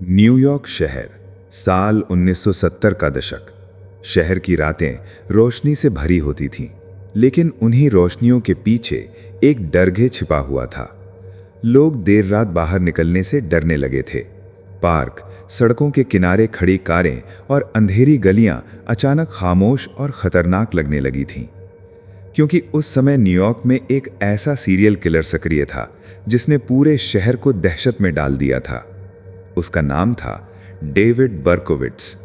New York शहर, साल 1970 का दशक। शहर की रातें रोशनी से भरी होती थीं, लेकिन उन्हीं रोशनियों के पीछे एक डरघे छिपा हुआ था। लोग देर रात बाहर निकलने से डरने लगे थे। पार्क, सड़कों के किनारे खड़ी कारें और अंधेरी गलियां अचानक खामोश और खतरनाक लगने लगी थीं, क्योंकि उस समय न्यूयॉर्क में एक ऐसा सीरियल किलर सक्रिय था जिसने पूरे शहर को दहशत में डाल दिया था। उसका नाम था डेविड बर्कोविट्स,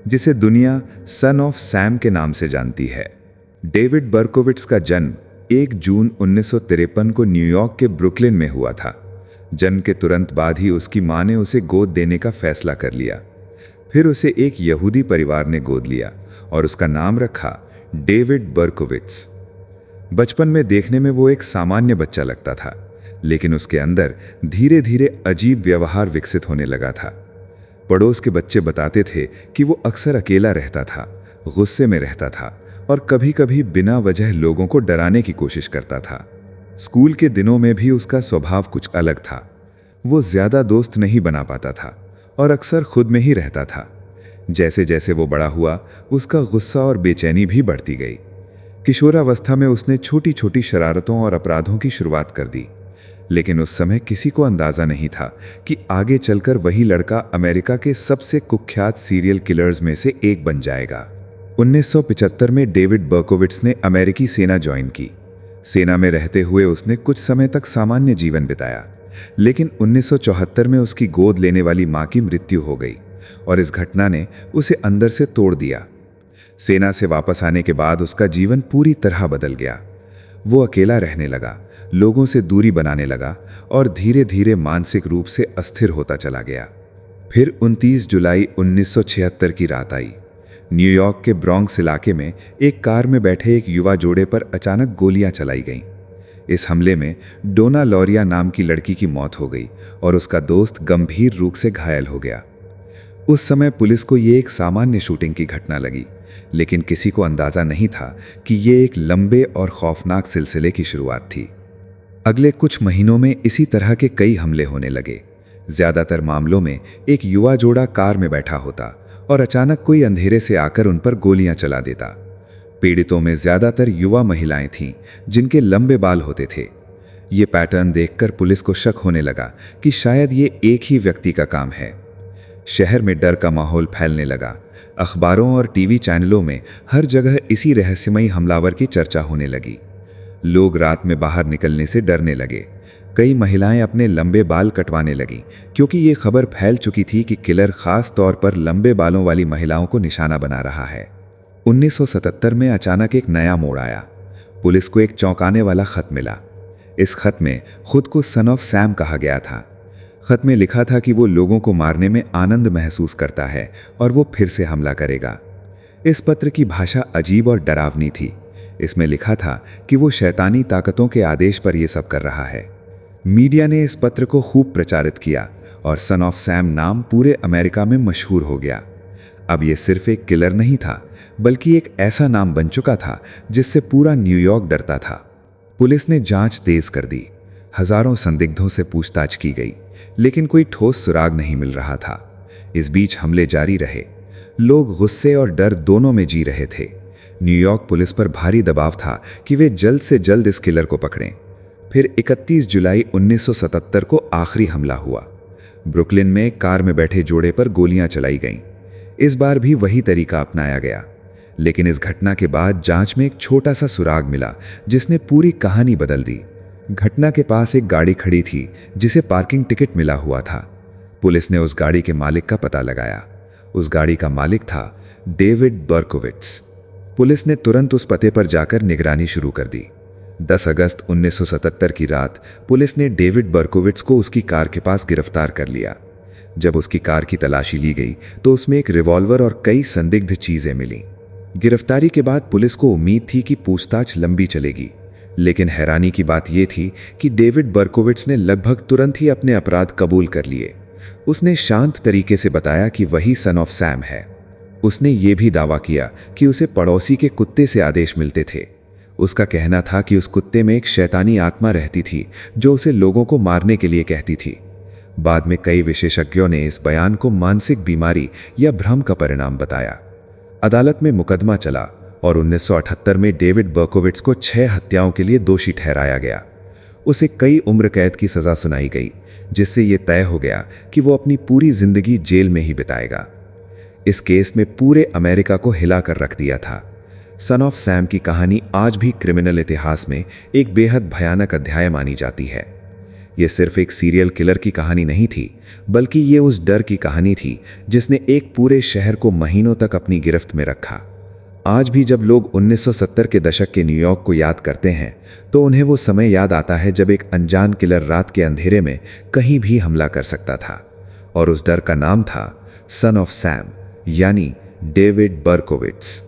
जिसे दुनिया सन ऑफ सैम के नाम से जानती है। डेविड बर्कोविट्स का जन्म 1 जून 1953 को न्यूयॉर्क के ब्रुकलिन में हुआ था। जन्म के तुरंत बाद ही उसकी मां ने उसे गोद देने का फैसला कर लिया। फिर उसे एक यहूदी परिवार ने गोद लिया और उसका नाम रखा डेविड बर्कोविट्स। बचपन में देखने में वो एक सामान्य बच्चा लगता था, लेकिन उसके अंदर धीरे धीरे अजीब व्यवहार विकसित होने लगा था। पड़ोस के बच्चे बताते थे कि वो अक्सर अकेला रहता था, गुस्से में रहता था और कभी-कभी बिना वजह लोगों को डराने की कोशिश करता था। स्कूल के दिनों में भी उसका स्वभाव कुछ अलग था। वो ज्यादा दोस्त नहीं बना पाता था और अक्सर खुद में ही रहता था। जैसे जैसे वो बड़ा हुआ, उसका गुस्सा और बेचैनी भी बढ़ती गई। किशोरावस्था में उसने छोटी छोटी शरारतों और अपराधों की शुरुआत कर दी, लेकिन उस समय किसी को अंदाजा नहीं था कि आगे चलकर वही लड़का अमेरिका के सबसे कुख्यात सीरियल किलर्स में से एक बन जाएगा। 1975 में डेविड बर्कोविट्स ने अमेरिकी सेना ज्वाइन की। सेना में रहते हुए उसने कुछ समय तक सामान्य जीवन बिताया, लेकिन 1974 में उसकी गोद लेने वाली मां की मृत्यु हो गई और इस घटना ने उसे अंदर से तोड़ दिया। सेना से वापस आने के बाद उसका जीवन पूरी तरह बदल गया। वो अकेला रहने लगा, लोगों से दूरी बनाने लगा और धीरे धीरे मानसिक रूप से अस्थिर होता चला गया। फिर 29 जुलाई 1976 की रात आई। न्यूयॉर्क के ब्रॉन्क्स इलाके में एक कार में बैठे एक युवा जोड़े पर अचानक गोलियां चलाई गईं। इस हमले में डोना लॉरिया नाम की लड़की की मौत हो गई और उसका दोस्त गंभीर रूप से घायल हो गया। उस समय पुलिस को ये एक सामान्य शूटिंग की घटना लगी, लेकिन किसी को अंदाजा नहीं था कि ये एक लंबे और खौफनाक सिलसिले की शुरुआत थी। अगले कुछ महीनों में इसी तरह के कई हमले होने लगे। ज्यादातर मामलों में एक युवा जोड़ा कार में बैठा होता और अचानक कोई अंधेरे से आकर उन पर गोलियां चला देता। पीड़ितों में ज्यादातर युवा महिलाएं थीं जिनके लंबे बाल होते थे। ये पैटर्न देखकर पुलिस को शक होने लगा कि शायद ये एक ही व्यक्ति का काम है। शहर में डर का माहौल फैलने लगा। अखबारों और टीवी चैनलों में हर जगह इसी रहस्यमयी हमलावर की चर्चा होने लगी। लोग रात में बाहर निकलने से डरने लगे। कई महिलाएं अपने लंबे बाल कटवाने लगीं, क्योंकि ये खबर फैल चुकी थी कि किलर खास तौर पर लंबे बालों वाली महिलाओं को निशाना बना रहा है। 1977 में अचानक एक नया मोड़ आया। पुलिस को एक चौंकाने वाला खत मिला। इस खत में खुद को सन ऑफ सैम कहा गया था। खत में लिखा था कि वो लोगों को मारने में आनंद महसूस करता है और वो फिर से हमला करेगा। इस पत्र की भाषा अजीब और डरावनी थी। इसमें लिखा था कि वो शैतानी ताकतों के आदेश पर यह सब कर रहा है। मीडिया ने इस पत्र को खूब प्रचारित किया और सन ऑफ सैम नाम पूरे अमेरिका में मशहूर हो गया। अब यह सिर्फ एक किलर नहीं था, बल्कि एक ऐसा नाम बन चुका था जिससे पूरा न्यूयॉर्क डरता था। पुलिस ने जांच तेज कर दी। हजारों संदिग्धों से पूछताछ की गई, लेकिन कोई ठोस सुराग नहीं मिल रहा था। इस बीच हमले जारी रहे। लोग गुस्से और डर दोनों में जी रहे थे। न्यूयॉर्क पुलिस पर भारी दबाव था कि वे जल्द से जल्द इस किलर को पकड़ें। फिर 31 जुलाई 1977 को आखिरी हमला हुआ। ब्रुकलिन में कार में बैठे जोड़े पर गोलियां चलाई गईं। इस बार भी वही तरीका अपनाया गया, लेकिन इस घटना के बाद जांच में एक छोटा सा सुराग मिला जिसने पूरी कहानी बदल दी। घटना के पास एक गाड़ी खड़ी थी जिसे पार्किंग टिकट मिला हुआ था। पुलिस ने उस गाड़ी के मालिक का पता लगाया। उस गाड़ी का मालिक था डेविड बर्कोविट्स। पुलिस ने तुरंत उस पते पर जाकर निगरानी शुरू कर दी। 10 अगस्त 1977 की रात पुलिस ने डेविड बर्कोविट्स को उसकी कार के पास गिरफ्तार कर लिया। जब उसकी कार की तलाशी ली गई तो उसमें एक रिवॉल्वर और कई संदिग्ध चीजें मिलीं। गिरफ्तारी के बाद पुलिस को उम्मीद थी कि पूछताछ लंबी चलेगी, लेकिन हैरानी की बात यह थी कि डेविड बर्कोविट्स ने लगभग तुरंत ही अपने अपराध कबूल कर लिए। उसने शांत तरीके से बताया कि वही सन ऑफ सैम है। उसने ये भी दावा किया कि उसे पड़ोसी के कुत्ते से आदेश मिलते थे। उसका कहना था कि उस कुत्ते में एक शैतानी आत्मा रहती थी जो उसे लोगों को मारने के लिए कहती थी। बाद में कई विशेषज्ञों ने इस बयान को मानसिक बीमारी या भ्रम का परिणाम बताया। अदालत में मुकदमा चला और 1978 में डेविड बर्कोविट्स को 6 हत्याओं के लिए दोषी ठहराया गया। उसे कई उम्र कैद की सजा सुनाई गई, जिससे यह तय हो गया कि वो अपनी पूरी जिंदगी जेल में ही बिताएगा। इस केस में पूरे अमेरिका को हिलाकर रख दिया था। सन ऑफ सैम की कहानी आज भी क्रिमिनल इतिहास में एक बेहद भयानक अध्याय मानी जाती है। ये सिर्फ एक सीरियल किलर की कहानी नहीं थी, बल्कि ये उस डर की कहानी थी जिसने एक पूरे शहर को महीनों तक अपनी गिरफ्त में रखा। आज भी जब लोग 1970 के दशक के न्यूयॉर्क को याद करते हैं, तो उन्हें वो समय याद आता है जब एक अनजान किलर रात के अंधेरे में कहीं भी हमला कर सकता था, और उस डर का नाम था सन ऑफ सैम, यानी डेविड बर्कोविट्स।